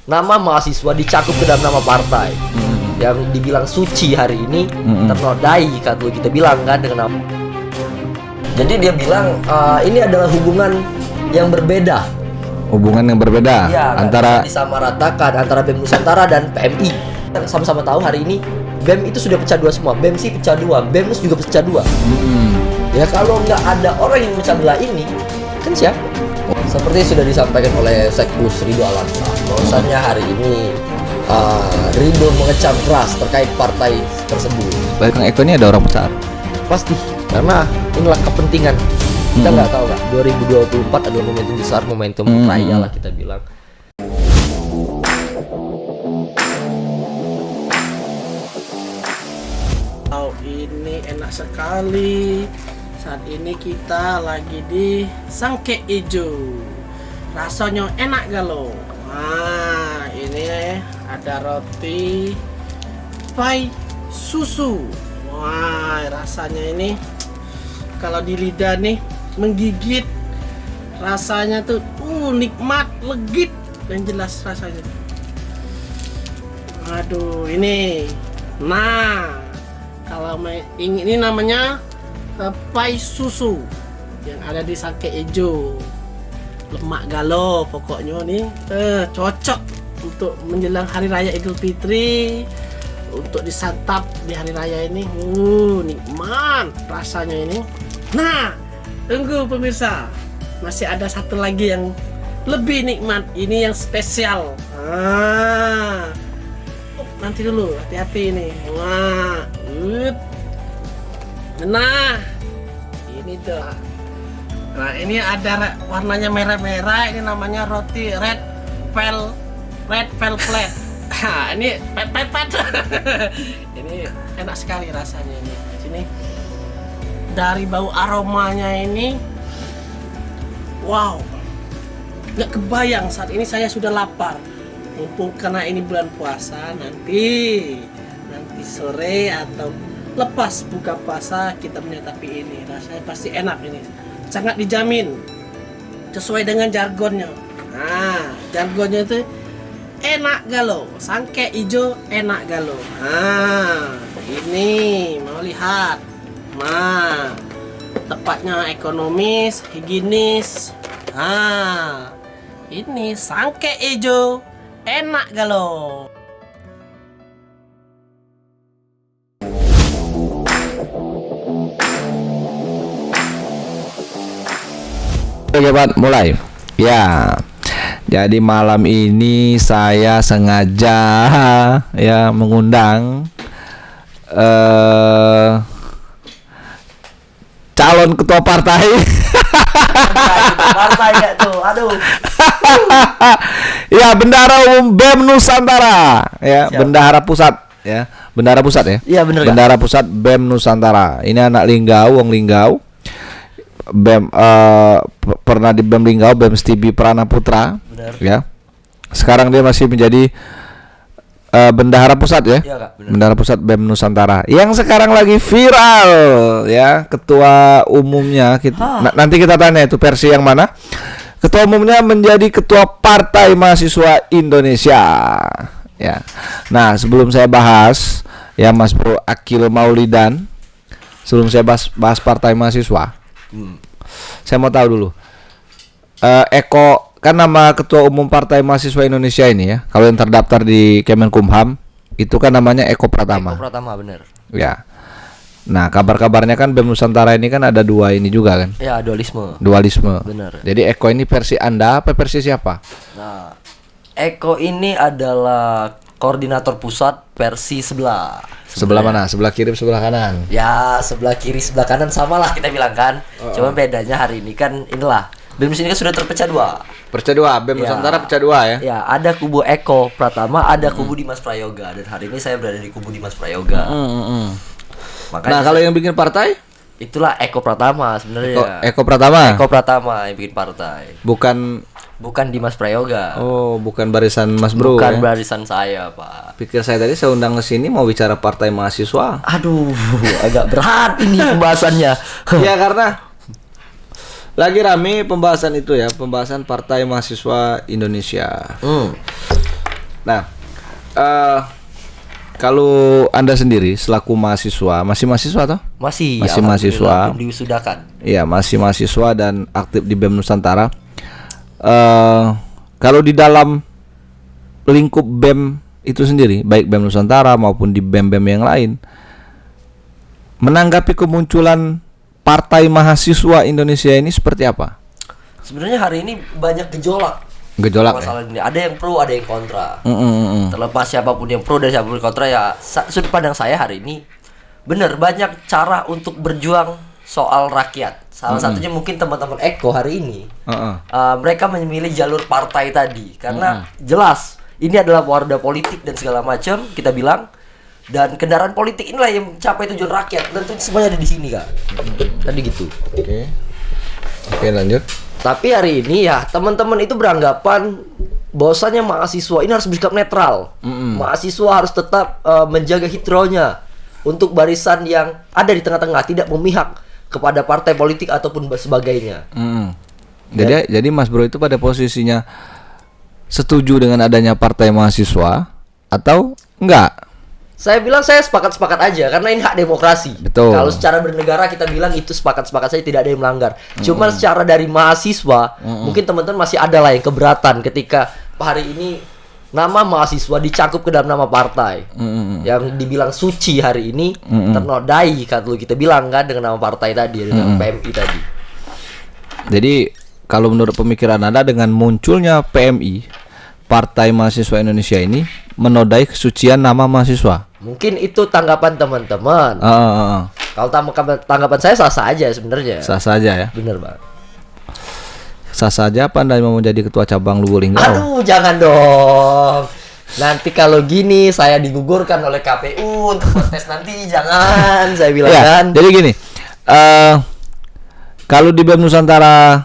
nama mahasiswa dicakup ke dalam nama partai yang dibilang suci hari ini ternodai kalau kita bilang kan dengan nama. Jadi dia bilang ini adalah hubungan yang berbeda. Hubungan yang berbeda Iya, antara disamaratakan antara BEM Nusantara dan PMI. Sama-sama tahu hari ini BEM itu sudah pecah dua semua. BEM sih pecah dua, BEMNUS juga pecah dua. Ya kalau nggak ada orang yang memecah belah ini, kan siapa? Seperti sudah disampaikan oleh Sekbus Ridho Alamsyah, bahwasannya hari ini Ridho mengecam keras terkait partai tersebut. Baik, Kang Eko ini ada orang besar. Pasti, karena inilah kepentingan. Kita nggak tahu nggak, 2024 adalah momentum besar, momentum raya lah kita bilang. Oh, ini enak sekali. Saat ini kita lagi di Sangke Ijo. Rasanya enak galo. Nah, ini ada roti pai susu. Wah, rasanya ini kalau di lidah nih menggigit, rasanya tuh nikmat, legit dan jelas rasanya. Aduh, ini. Nah, kalau ini namanya pai susu yang ada di Sangke Ijo. Lemak galo pokoknya nih, cocok untuk menjelang hari raya Idul Fitri, untuk disantap di hari raya ini. Nikmat rasanya ini. Nah, tunggu pemirsa, masih ada satu lagi yang lebih nikmat. Ini yang spesial. Nanti dulu, hati-hati ini. Nah, ini tuh. Nah, ini ada warnanya merah-merah. Ini namanya roti red velvet. Nah, ini pepet. Ini enak sekali rasanya ini. Sini. Dari bau aromanya ini, wow, nggak kebayang saat ini saya sudah lapar. Mumpung karena ini bulan puasa, nanti sore atau lepas buka puasa kita menyatapi ini. Rasanya pasti enak ini, sangat dijamin sesuai dengan jargonnya. Nah, jargonnya itu enak galo, Sangke Ijo enak galo. Nah, ini mau lihat. Nah, tepatnya ekonomis, higienis. Nah, ini Sangke Ijo enak galo. Oke, Pak, mulai. Ya. Jadi malam ini saya sengaja ya mengundang calon ketua partai. Partai nggak tuh, aduh. Ya, Bendahara Umum BEM Nusantara. Ya, Siap. Bendahara Pusat. Ya, Bendahara Pusat ya. Iya bener. Bendahara Pusat BEM Nusantara. Ini anak Linggau, wong Linggau. BEM pernah di BEM Linggau, BEM Stibi Prana Putra. Bener. Ya. Sekarang dia masih menjadi Bendahara Pusat ya. Iya, Kak, bener. Bendahara Pusat BEM Nusantara. Yang sekarang lagi viral ya, ketua umumnya nanti kita tanya itu versi yang mana. Ketua umumnya menjadi ketua Partai Mahasiswa Indonesia. Ya. Nah, sebelum saya bahas ya Mas Bro Akil Maulidan, sebelum saya bahas Partai Mahasiswa, saya mau tahu dulu. Eko kan nama ketua umum Partai Mahasiswa Indonesia ini ya. Kalau yang terdaftar di Kemenkumham itu kan namanya Eko Pratama. Eko Pratama bener. Ya. Nah, kabar-kabarnya kan BEM Nusantara ini kan ada dua ini juga kan. Ya, dualisme. Bener. Jadi Eko ini versi Anda apa versi siapa? Nah, Eko ini adalah koordinator pusat versi sebelah. Sebelah mana? Sebelah kiri, sebelah kanan. Ya, sebelah kiri, sebelah kanan sama lah kita bilang kan. Cuma bedanya hari ini kan inilah BEM sini kan sudah terpecah dua. Pecah dua, BEM Nusantara pecah dua ya. Ya, ada kubu Eko Pratama, ada kubu Dimas Prayoga, dan hari ini saya berada di kubu Dimas Prayoga. Makanya Nah, kalau yang bikin partai? itulah Eko Pratama sebenarnya. Eko Pratama. Eko Pratama yang bikin partai. Bukan Dimas Prayoga. Oh, bukan barisan Mas Bro. Bukan ya? barisan saya, Pak. Pikir saya tadi saya undang ke sini mau bicara partai mahasiswa. Aduh, agak berat ini pembahasannya. Ya, karena lagi rame pembahasan itu ya, pembahasan Partai Mahasiswa Indonesia. Nah, kalau Anda sendiri selaku mahasiswa, masih mahasiswa toh? Masih Masih alhamdulillah, mahasiswa. belum diwisudakan. Iya, masih mahasiswa dan aktif di BEM Nusantara. Kalau di dalam lingkup BEM itu sendiri, baik BEM Nusantara maupun di BEM-BEM yang lain, menanggapi kemunculan Partai Mahasiswa Indonesia ini seperti apa? Sebenarnya hari ini banyak gejolak Gejolak ya? masalah ini. Ada yang pro, ada yang kontra. Terlepas siapapun yang pro dan siapapun yang kontra, ya sudut pandang saya hari ini benar banyak cara untuk berjuang soal rakyat. Salah satunya mungkin teman-teman Eko hari ini mereka memilih jalur partai tadi karena jelas ini adalah wadah politik dan segala macam kita bilang, dan kendaraan politik inilah yang mencapai tujuan rakyat dan itu semuanya ada di sini Kak. Tadi gitu. Oke, lanjut. Tapi hari ini ya teman-teman itu beranggapan bahwasanya mahasiswa ini harus bersikap netral. Mahasiswa harus tetap menjaga hidronya untuk barisan yang ada di tengah-tengah, tidak memihak kepada partai politik ataupun sebagainya. Jadi Mas Bro itu pada posisinya setuju dengan adanya partai mahasiswa atau enggak? Saya bilang saya sepakat-sepakat aja karena ini hak demokrasi. Betul. Kalau secara bernegara kita bilang itu sepakat-sepakat saja, tidak ada yang melanggar. Cuma secara dari mahasiswa, mungkin teman-teman masih ada lah yang keberatan ketika hari ini nama mahasiswa dicakup ke dalam nama partai. Yang dibilang suci hari ini ternodai kalau kita bilang kan dengan nama partai tadi, dengan PMI tadi. Jadi kalau menurut pemikiran Anda dengan munculnya PMI, Partai Mahasiswa Indonesia ini menodai kesucian nama mahasiswa. Mungkin itu tanggapan teman-teman. Kalau tanggapan saya sah-sah aja sebenarnya. Sah saja ya. Bener Bang. Sah saja apa Anda mau menjadi ketua cabang Lubuk Linggau? Aduh, jangan dong. Nanti kalau gini saya digugurkan oleh KPU untuk protes nanti, jangan saya bilang Ya, kan. jadi gini, kalau di BEM Nusantara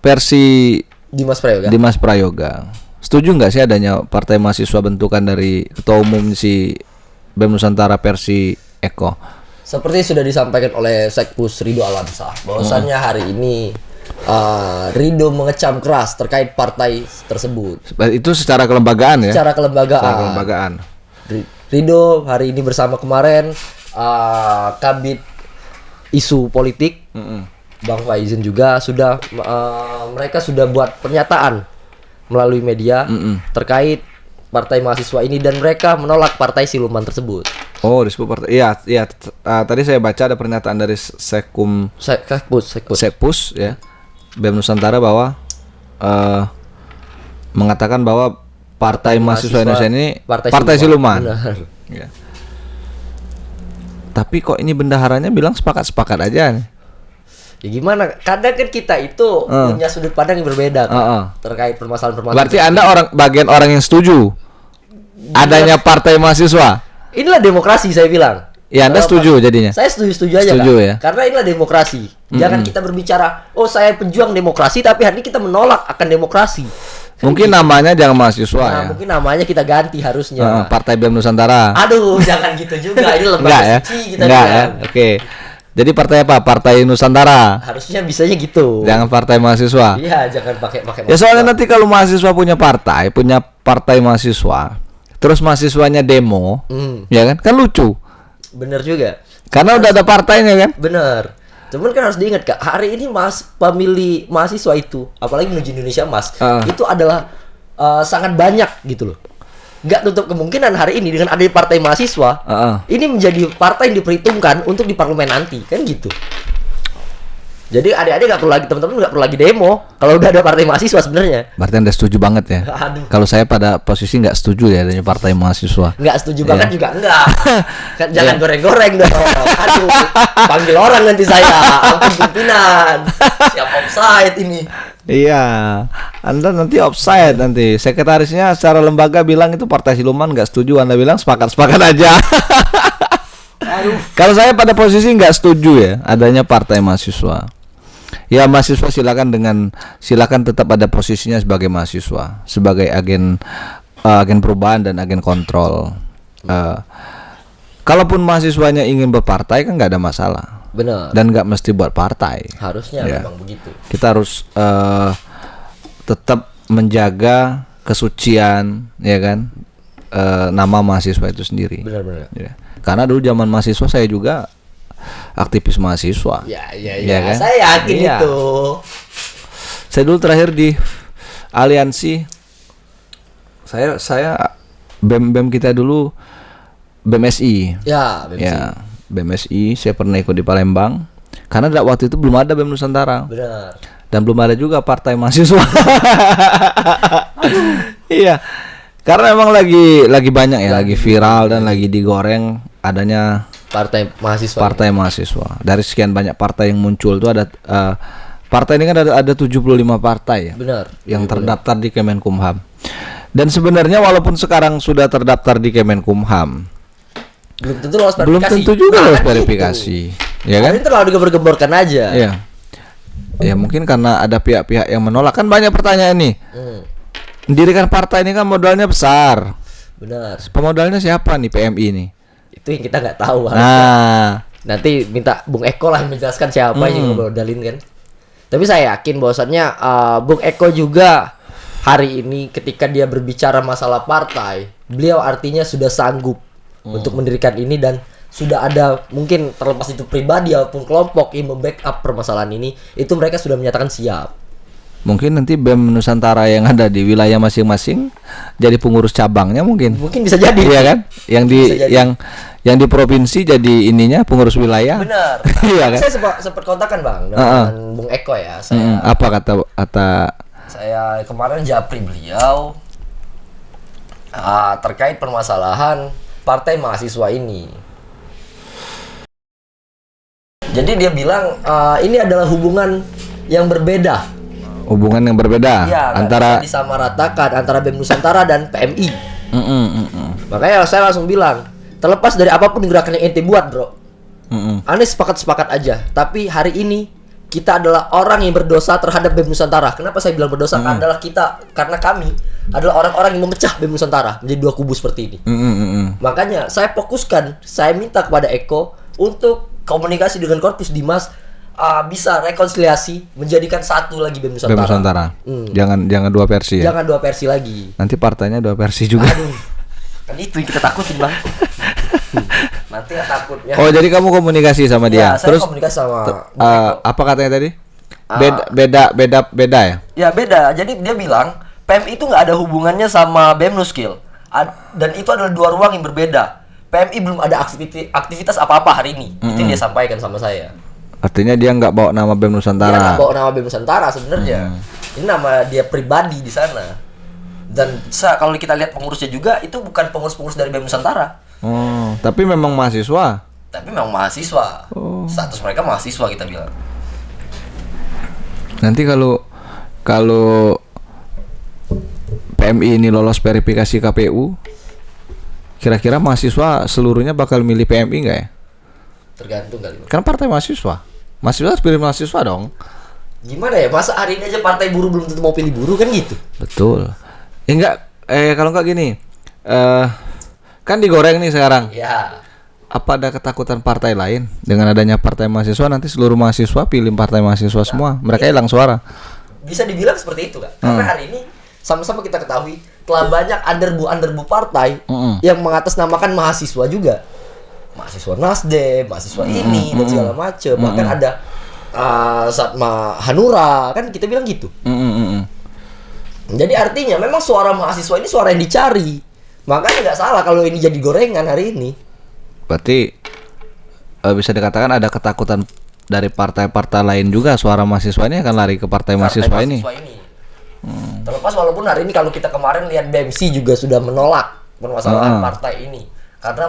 versi Dimas Prayoga. Dimas Prayoga, setuju nggak sih adanya partai mahasiswa bentukan dari ketua umum si BEM Nusantara versi Eko? Seperti sudah disampaikan oleh Sekpus Ridho Alamsah, bahwasannya hari ini Ridho mengecam keras terkait partai tersebut. Itu secara kelembagaan ya? Secara kelembagaan. Secara kelembagaan. Ridho hari ini bersama kemarin Kabid Isu Politik, Bang Faizin juga sudah mereka sudah buat pernyataan melalui media terkait partai mahasiswa ini dan mereka menolak partai siluman tersebut. Oh, disebut partai. Iya. Tadi saya baca ada pernyataan dari Sekpus ya, BEM Nusantara bahwa mengatakan bahwa partai mahasiswa Indonesia ini partai siluman. Benar. Ya. Tapi kok ini bendaharanya bilang sepakat-sepakat aja nih. Ya gimana? Kadang kan kita itu punya sudut pandang yang berbeda kan, terkait permasalahan-permasalahan. Berarti Anda bagian orang yang setuju adanya partai mahasiswa. Inilah demokrasi saya bilang. Ya, Anda setuju jadinya. Saya setuju aja Setuju Kak. ya. Karena inilah demokrasi. Jangan kita berbicara, oh saya pejuang demokrasi tapi hari ini kita menolak akan demokrasi. Mungkin namanya jangan mahasiswa ya. Mungkin namanya kita ganti harusnya. Partai BEM Nusantara. Aduh, jangan gitu juga. Ini lembaga Enggak ya. suci kita Enggak ya. bilang. Oke. Jadi partai apa? Partai Nusantara. Harusnya bisanya gitu. Jangan partai mahasiswa. Iya, jangan pakai Ya soalnya nanti kalau mahasiswa punya partai mahasiswa, terus mahasiswanya demo, ya kan lucu. Bener juga. Karena udah ada partainya kan. Bener. Cuman kan harus diingat Kak, hari ini pemilih mahasiswa itu, apalagi menuju Indonesia Mas, itu adalah sangat banyak gitu loh. Nggak tutup kemungkinan hari ini dengan adanya partai mahasiswa, ini menjadi partai yang diperhitungkan untuk di parlemen nanti, kan gitu. Jadi adik-adik nggak perlu lagi, teman-teman nggak perlu lagi demo kalau udah ada partai mahasiswa sebenarnya. Berarti Anda setuju banget ya? Aduh. Kalau saya pada posisi nggak setuju ya adanya partai mahasiswa. Nggak setuju banget juga enggak. Kan jangan goreng-goreng dong. Aduh, panggil orang nanti saya. Ampun pimpinan. Siap offside ini. Iya, Anda nanti offside nanti. Sekretarisnya secara lembaga bilang itu partai siluman, nggak setuju. Anda bilang sepakat-sepakat aja. Kalau saya pada posisi nggak setuju ya adanya partai mahasiswa. Ya mahasiswa silakan tetap ada posisinya sebagai mahasiswa, sebagai agen perubahan dan agen kontrol. Kalaupun mahasiswanya ingin berpartai kan nggak ada masalah. Benar. Dan nggak mesti buat partai. Harusnya Ya. memang begitu. Kita harus tetap menjaga kesucian, ya kan, nama mahasiswa itu sendiri. Benar-benar. Ya. Karena dulu zaman mahasiswa saya juga aktivis mahasiswa. Ya kan? Saya yakin Iya. itu. Saya dulu terakhir di aliansi. Saya BEM kita dulu BMSI. Ya, Ya, BMSI. Saya pernah ikut di Palembang. Karena waktu itu belum ada BEM Nusantara. benar. Dan belum ada juga partai mahasiswa. Iya. Karena emang lagi banyak ya, lagi viral dan lagi digoreng adanya Partai mahasiswa. partai mahasiswa. Dari sekian banyak partai yang muncul itu ada partai ini kan ada 75 partai ya Benar. yang terdaftar di Kemenkumham. Dan sebenarnya walaupun sekarang sudah terdaftar di Kemenkumham, Belum tentu lolos verifikasi. belum tentu juga Nah, lolos kan verifikasi. gitu. Ya kan? Ini terlalu digembar-gemborkan aja. Iya. Ya mungkin karena ada pihak-pihak yang menolak. Kan banyak pertanyaan nih. Mendirikan partai ini kan modalnya besar. Benar. Pemodalnya siapa nih PMI ini? Itu yang kita nggak tahu. Nah, Nanti minta Bung Eko lah yang menjelaskan siapa yang modalin kan. Tapi saya yakin bahwasannya Bung Eko juga hari ini ketika dia berbicara masalah partai, beliau artinya sudah sanggup untuk mendirikan ini dan sudah ada mungkin terlepas itu pribadi ataupun kelompok yang membackup permasalahan ini, itu mereka sudah menyatakan siap. mungkin nanti BEM Nusantara yang ada di wilayah masing-masing jadi pengurus cabangnya mungkin. Mungkin bisa jadi. Iya kan? Yang di Bisa jadi. yang di provinsi jadi ininya pengurus wilayah. Benar. Iya kan? Saya sempat kontakkan Bang dengan Bung Eko ya. Apa kata Saya kemarin japri beliau terkait permasalahan partai mahasiswa ini. Jadi dia bilang ini adalah hubungan yang berbeda. hubungan yang berbeda Ya, antara nggak bisa disamaratakan antara BEM Nusantara dan PMI. Makanya saya langsung bilang, terlepas dari apapun gerakan yang ente buat, bro, aneh sepakat aja. Tapi hari ini kita adalah orang yang berdosa terhadap BEM Nusantara. Kenapa saya bilang berdosa? Karena kami adalah orang-orang yang memecah BEM Nusantara menjadi dua kubu seperti ini. Makanya saya fokuskan, saya minta kepada Eko untuk komunikasi dengan Korpus Dimas, bisa rekonsiliasi, menjadikan satu lagi BEM Nusantara. BEM Nusantara. Jangan dua versi ya. Jangan dua versi lagi. Nanti partainya dua versi juga. Aduh, kan itu yang kita takutin Bang. Nanti ya takutnya. Oh, jadi kamu komunikasi sama dia. Ya, saya Terus komunikasi sama Bung Eko. apa katanya tadi? Beda ya? Ya beda. Jadi dia bilang PMI itu nggak ada hubungannya sama BEM Nuskil. Dan itu adalah dua ruang yang berbeda. PMI belum ada aktivitas apa-apa hari ini. Itu yang dia sampaikan sama saya. Artinya dia nggak bawa nama BEM Dia Nusantara. nggak bawa nama BEM Nusantara sebenarnya. Ini nama dia pribadi di sana. Dan kalau kita lihat pengurusnya juga itu bukan pengurus-pengurus dari BEM Nusantara. Oh, tapi memang mahasiswa. Tapi memang mahasiswa. Status mereka mahasiswa kita bilang. Nanti kalau PMI ini lolos verifikasi KPU, kira-kira mahasiswa seluruhnya bakal milih PMI nggak ya? Tergantung kali. Kan partai mahasiswa. Mahasiswa harus pilih mahasiswa dong. Gimana ya? Masa hari ini aja partai buruh belum tentu mau pilih buruh kan gitu? Betul. Kalau nggak gini, kan digoreng nih sekarang. Ya. Apa ada ketakutan partai lain dengan adanya partai mahasiswa nanti seluruh mahasiswa pilih partai mahasiswa semua, mereka hilang suara. Bisa dibilang seperti itu kan? Karena hari ini sama-sama kita ketahui telah banyak underbu partai yang mengatasnamakan mahasiswa juga. Mahasiswa Nasdem, mahasiswa ini dan segala macam. Bahkan ada Satma Hanura, kan kita bilang gitu. Jadi artinya memang suara mahasiswa ini suara yang dicari. Makanya nggak salah kalau ini jadi gorengan hari ini. Berarti bisa dikatakan ada ketakutan dari partai-partai lain juga, suara mahasiswa ini akan lari ke partai mahasiswa ini. Terlepas walaupun hari ini kalau kita kemarin lihat BMC juga sudah menolak permasalahan partai ini. Karena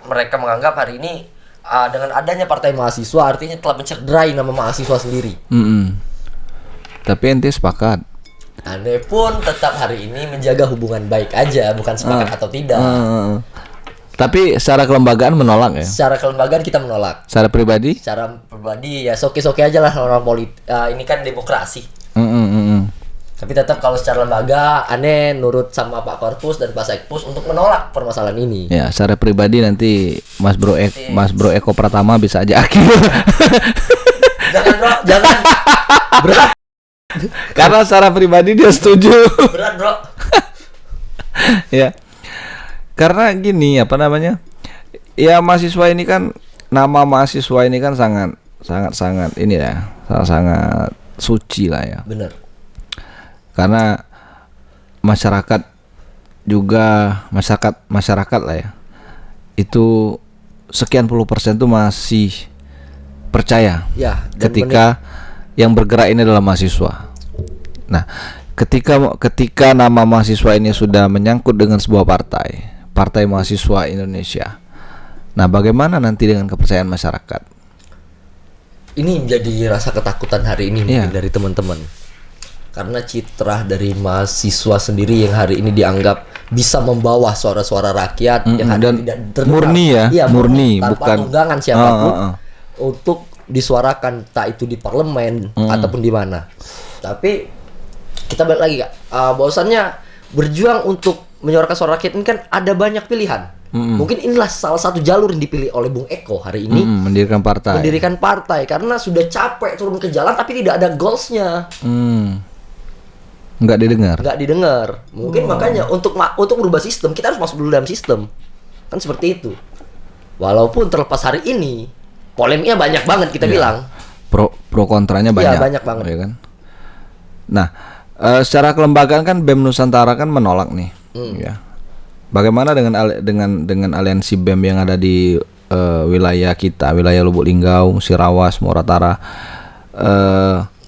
mereka menganggap hari ini dengan adanya partai mahasiswa artinya telah mencederai nama mahasiswa sendiri. Tapi ente sepakat. Ane pun tetap hari ini menjaga hubungan baik aja, bukan sepakat atau tidak. Tapi secara kelembagaan menolak ya? Secara kelembagaan kita menolak. Secara pribadi? Secara pribadi ya soke-soke aja lah orang politik. Ini kan demokrasi. Tapi tetap kalau secara lembaga, Ane nurut sama Pak Korpus dan Pak Sekpus untuk menolak permasalahan ini. Ya, secara pribadi nanti Mas Bro Eko Pratama bisa aja akhir. Jangan bro, jangan. Berat, Karena secara pribadi dia setuju. berat bro. Ya. Karena gini apa namanya? Ya mahasiswa ini kan nama mahasiswa ini kan sangat ini ya, sangat suci lah ya. Bener. Karena masyarakat juga masyarakat lah ya. Itu sekian puluh persen tuh masih percaya Ya, dan ketika yang bergerak ini adalah mahasiswa. Nah, ketika nama mahasiswa ini sudah menyangkut dengan sebuah partai mahasiswa Indonesia. Nah, bagaimana nanti dengan kepercayaan masyarakat? ini menjadi rasa ketakutan hari ini mungkin dari teman-teman. Karena citra dari mahasiswa sendiri yang hari ini dianggap bisa membawa suara-suara rakyat yang ada dan tidak terdengar. murni ya, Iya, murni tanpa bukan tunggangan siapapun untuk disuarakan, tak itu di parlemen ataupun di mana. Tapi kita balik lagi Kak, bahwasannya berjuang untuk menyuarakan suara rakyat ini kan ada banyak pilihan. Mungkin inilah salah satu jalur yang dipilih oleh Bung Eko hari ini, mendirikan partai karena sudah capek turun ke jalan tapi tidak ada goalsnya. nggak didengar. Mungkin makanya untuk merubah sistem kita harus masuk dulu dalam sistem, kan seperti itu. Walaupun terlepas hari ini polemiknya banyak banget kita bilang, pro kontranya banyak. Iya, banyak banget ya kan. Nah, secara kelembagaan kan BEM Nusantara kan menolak nih, ya. Bagaimana dengan aliansi BEM yang ada di wilayah kita, wilayah Lubuk Linggau, Sirawas, Muratara?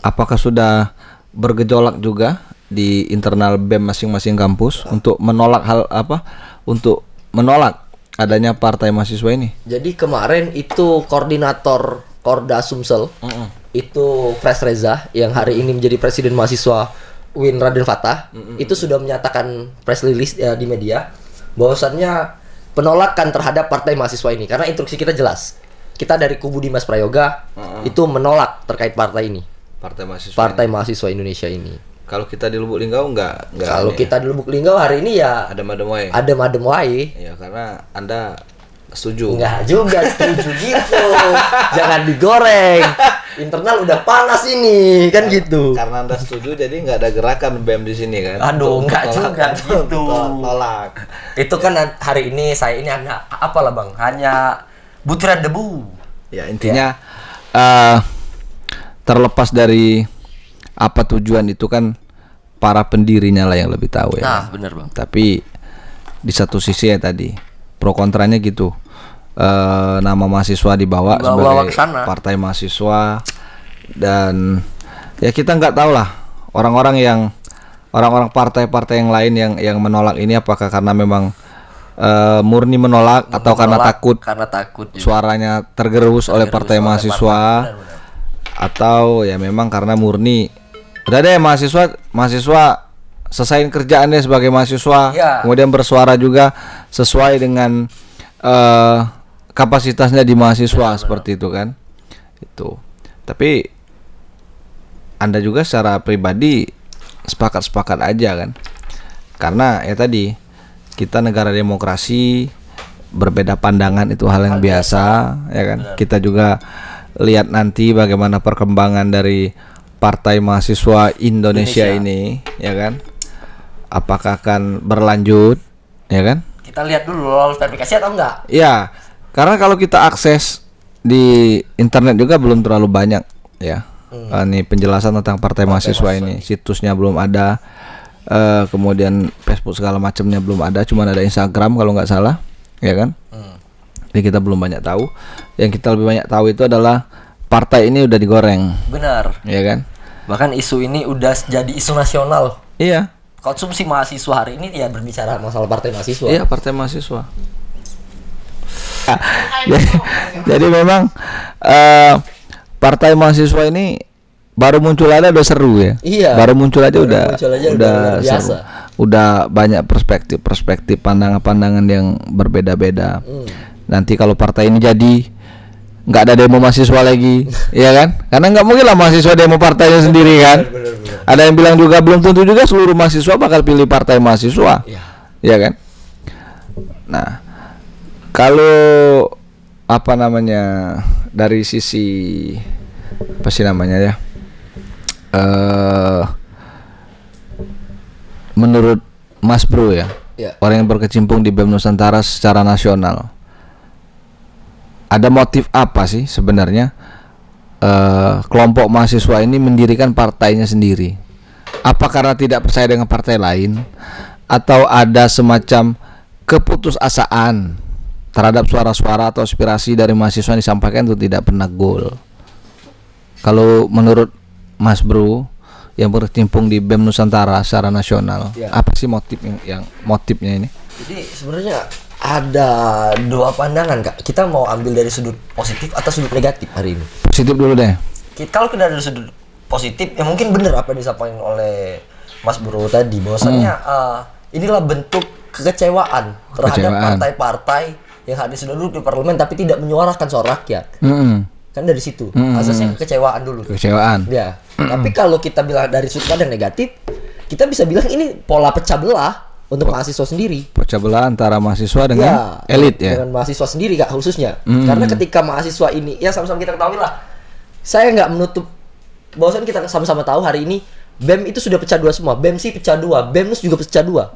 Apakah sudah bergejolak juga di internal BEM masing-masing kampus untuk menolak untuk menolak adanya partai mahasiswa ini? Jadi kemarin itu koordinator Korda Sumsel itu Pres Reza yang hari ini menjadi presiden mahasiswa UIN Raden Fatah itu sudah menyatakan press release di media bahwasannya penolakan terhadap partai mahasiswa ini, karena instruksi kita jelas. Kita dari kubu Dimas Prayoga itu menolak terkait partai ini. Partai mahasiswa Indonesia ini. Kalau kita di Lubuk Linggau enggak. Kalau kita di Lubuk Linggau hari ini ya ada madem wae. Ada madem wae. Ya karena Anda setuju. Enggak juga setuju gitu. Jangan digoreng. Internal udah panas ini, kan gitu. Karena Anda setuju jadi enggak ada gerakan BEM di sini kan. Aduh, enggak juga gitu. Tolak. Itu kan hari ini saya ini hanya apalah Bang? Hanya butiran debu. Ya intinya terlepas dari apa tujuan itu kan para pendirinya lah yang lebih tahu ya. Nah, benar Bang. Tapi di satu sisi ya tadi pro kontranya gitu. Nama mahasiswa dibawa sebagai partai mahasiswa, dan ya kita nggak tahu lah orang-orang partai-partai yang lain yang menolak ini apakah karena memang murni menolak atau karena takut juga. Suaranya tergerus oleh partai mahasiswa, atau ya memang karena murni udah deh mahasiswa selesaiin kerjaannya sebagai mahasiswa, kemudian bersuara juga sesuai dengan kapasitasnya di mahasiswa, seperti itu kan. Itu. Tapi Anda juga secara pribadi sepakat aja kan. Karena ya tadi kita negara demokrasi, berbeda pandangan itu hal yang biasa ya kan. Kita juga lihat nanti bagaimana perkembangan dari Partai Mahasiswa Indonesia ini ya kan. Apakah akan berlanjut ya kan? Kita lihat dulu lolos verifikasi atau enggak? Ya, karena kalau kita akses di internet juga belum terlalu banyak ya. Ini penjelasan tentang Partai Mahasiswa ini, situsnya belum ada, kemudian Facebook segala macamnya belum ada, cuma ada Instagram kalau nggak salah, ya kan? Jadi kita belum banyak tahu. Yang kita lebih banyak tahu itu adalah partai ini udah digoreng. Benar. Ya kan? Bahkan isu ini udah jadi isu nasional. Iya. Konsumsi mahasiswa hari ini ya berbicara masalah partai mahasiswa. Iya, partai mahasiswa. Jadi memang partai mahasiswa ini baru muncul aja udah seru ya. Iya. Baru muncul aja udah biasa. Seru. Udah banyak perspektif pandangan-pandangan yang berbeda-beda. Nanti kalau partai ini jadi nggak ada demo mahasiswa lagi, ya kan? Karena nggak mungkin lah mahasiswa demo partainya sendiri kan. Bener. Ada yang bilang juga belum tentu juga seluruh mahasiswa bakal pilih partai mahasiswa, ya kan? Nah, kalau apa namanya dari sisi apa sih namanya ya? Menurut Mas Bro ya, Ya. orang yang berkecimpung di BEM Nusantara secara nasional. Ada motif apa sih sebenarnya kelompok mahasiswa ini mendirikan partainya sendiri? Apa karena tidak percaya dengan partai lain, atau ada semacam keputusasaan terhadap suara-suara atau aspirasi dari mahasiswa yang disampaikan itu tidak pernah goal? Kalau menurut Mas Bro yang berkecimpung di BEM Nusantara secara nasional, Ya. apa sih motifnya ini? Jadi sebenarnya ada dua pandangan Kak. Kita mau ambil dari sudut positif atau sudut negatif hari ini. Positif dulu deh. Kalau kita dari sudut positif, ya mungkin benar apa yang disampaikan oleh Mas Bro tadi, bahwasannya inilah bentuk kekecewaan terhadap Kekecewaan. partai-partai yang hadir sudah duduk di parlemen tapi tidak menyuarakan suara rakyat. Kan dari situ asasnya kekecewaan dulu. Kekecewaan. Ya. Tapi kalau kita bilang dari sudut pandang negatif, kita bisa bilang ini pola pecah belah untuk mahasiswa sendiri. Pecah belah antara mahasiswa dengan elit ya. Dengan mahasiswa sendiri Kak khususnya. Karena ketika mahasiswa ini, ya sama-sama kita ketahui lah. Saya nggak menutup bahwasan kita sama-sama tahu hari ini BEM itu sudah pecah dua semua. BEM sih pecah dua, BEMNUS juga pecah dua.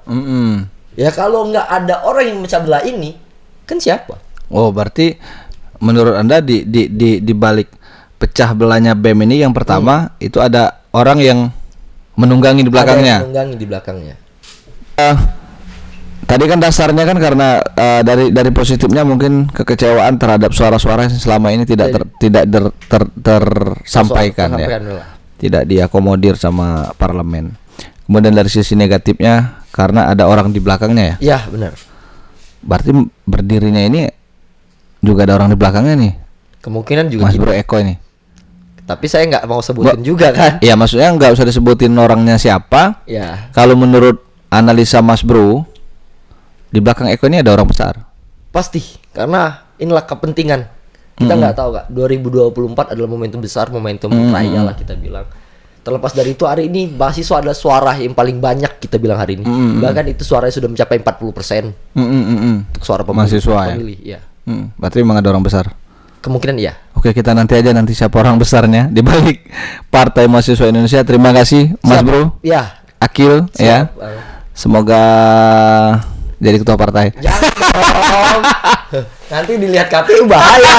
Ya kalau nggak ada orang yang memecah belah ini, kan siapa? Oh, berarti menurut Anda di balik pecah belahnya BEM ini yang pertama itu ada orang yang menunggangi di belakangnya. Ada yang menunggangi di belakangnya. Tadi kan dasarnya kan karena dari positifnya mungkin kekecewaan terhadap suara-suara yang selama ini tidak tersampaikan ya. Tidak diakomodir sama parlemen. Kemudian dari sisi negatifnya karena ada orang di belakangnya ya. Iya, benar. Berarti berdirinya ini juga ada orang di belakangnya nih. Kemungkinan juga Mas gitu. Bro Eko ini. Tapi saya nggak mau sebutin juga kan. Iya, maksudnya nggak usah disebutin orangnya siapa. Ya. Kalau menurut analisa Mas Bro, di belakang Eko ini ada orang besar. Pasti, karena inilah kepentingan. Kita nggak tahu Kak, 2024 adalah momentum besar, momentum raya lah kita bilang. Terlepas dari itu hari ini mahasiswa adalah suara yang paling banyak kita bilang hari ini. Bahkan itu suaranya sudah mencapai 40% untuk suara Mahasiswa ya? pemilih. Ya. Berarti memang ada orang besar. Kemungkinan iya. Oke, kita nanti siapa orang besarnya di balik Partai Mahasiswa Indonesia. Terima kasih Mas Siap. Bro. Ya. Akil ya. Siap. Semoga jadi ketua partai. Jangan dong. Nanti dilihat KPU bahaya.